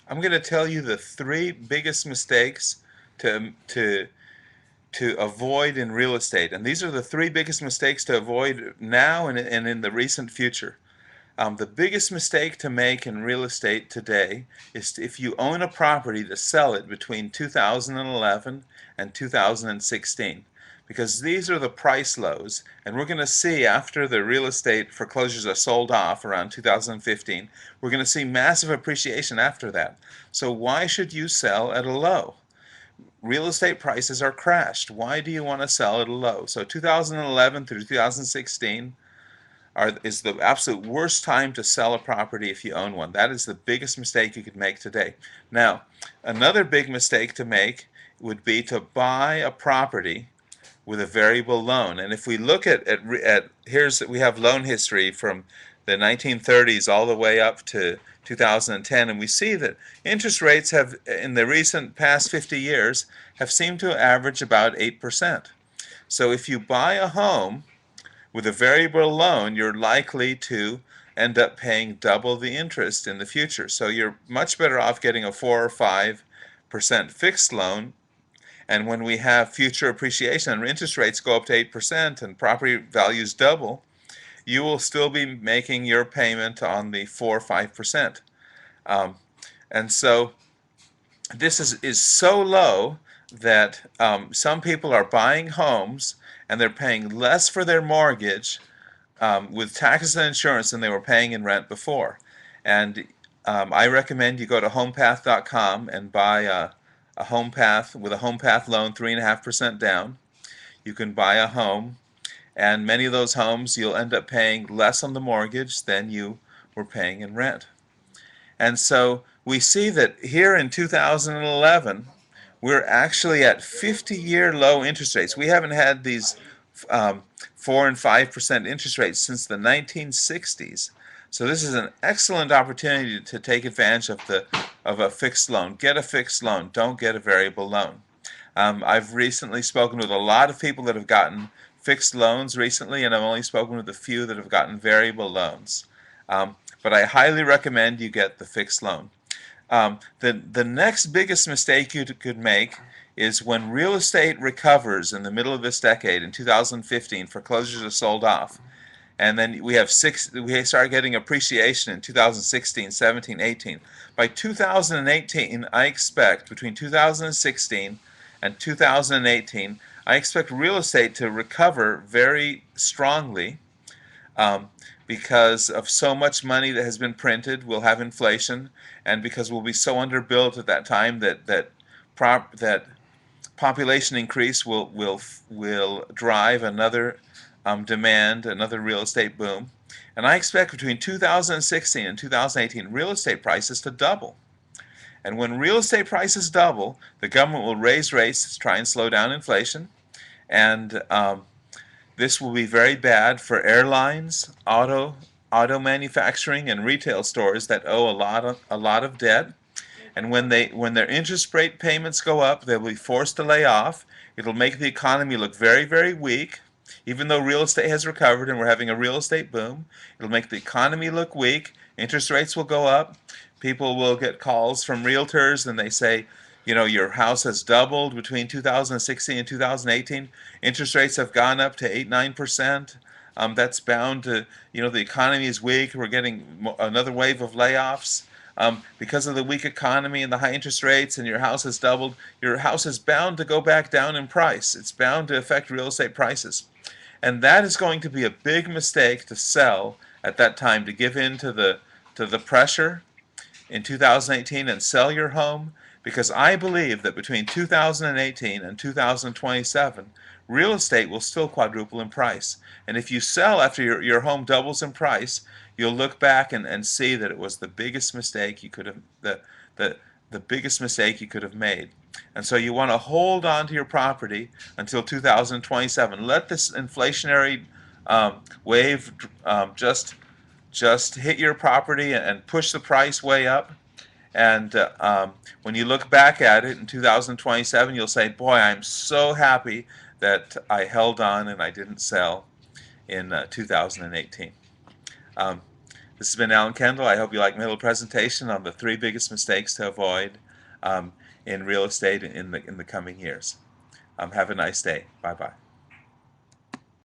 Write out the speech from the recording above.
I'm going to tell you the three biggest mistakes to to to avoid in real estate, and these are the three biggest mistakes to avoid now and in the recent future. The biggest mistake to make in real estate today is if you own a property to sell it between 2011 and 2016, because these are the price lows, and we're going to see after the real estate foreclosures are sold off around 2015, we're going to see massive appreciation after that. So why should you sell at a low? Real estate prices are crashed. Why do you want to sell at a low? So 2011 through 2016 is the absolute worst time to sell a property if you own one. That is the biggest mistake you could make today. Now, another big mistake to make would be to buy a property with a variable loan. And if we look at here's we have loan history from the 1930s all the way up to 2010, and we see that interest rates have, in the recent past 50 years, have seemed to average about 8%. So if you buy a home with a variable loan, you're likely to end up paying double the interest in the future. So you're much better off getting a 4 or 5% fixed loan. And when we have future appreciation and interest rates go up to 8% and property values double, you will still be making your payment on the 4 or 5%. Um, and so this is so low that some people are buying homes and they're paying less for their mortgage with taxes and insurance than they were paying in rent before. And I recommend you go to homepath.com and buy a home path with a home path loan, 3.5% down. You can buy a home, and many of those homes you'll end up paying less on the mortgage than you were paying in rent. And so we see that here in 2011, we're actually at 50-year low interest rates. We haven't had these 4 and 5% interest rates since the 1960s. So this is an excellent opportunity to take advantage of a fixed loan. Get a fixed loan. Don't get a variable loan. I've recently spoken with a lot of people that have gotten fixed loans recently, and I've only spoken with a few that have gotten variable loans. But I highly recommend you get the fixed loan. The next biggest mistake you could make is when real estate recovers in the middle of this decade, in 2015, foreclosures are sold off. And then we start getting appreciation in 2016, 17, 18. By 2018, I expect between 2016 and 2018, I expect real estate to recover very strongly um, because of so much money that has been printed. We'll have inflation, and because we'll be so underbuilt at that time that population increase will drive another demand, another real estate boom. And I expect between 2016 and 2018 real estate prices to double. And when real estate prices double, the government will raise rates to try and slow down inflation. And this will be very bad for airlines, auto manufacturing, and retail stores that owe a lot of debt. And when their interest rate payments go up, they'll be forced to lay off. It'll make the economy look very, very weak. Even though real estate has recovered and we're having a real estate boom, it'll make the economy look weak. Interest rates will go up. People will get calls from realtors and they say, you know, your house has doubled between 2016 and 2018. Interest rates have gone up to 8, 9%. That's bound to, you know, the economy is weak. We're getting another wave of layoffs. Because of the weak economy and the high interest rates, and your house has doubled, your house is bound to go back down in price. It's bound to affect real estate prices. And that is going to be a big mistake to sell at that time, to give in to the pressure in 2018 and sell your home, because I believe that between 2018 and 2027, real estate will still quadruple in price. And if you sell after your home doubles in price, you'll look back and see that it was the biggest mistake you could have the biggest mistake you could have made. And so you want to hold on to your property until 2027. Let this inflationary wave just hit your property and push the price way up. And when you look back at it in 2027, you'll say, boy, I'm so happy that I held on and I didn't sell in 2018. Um, This has been Alan Kendall. I hope you like my little presentation on the 3 biggest mistakes to avoid in real estate in the coming years. Have a nice day. Bye-bye.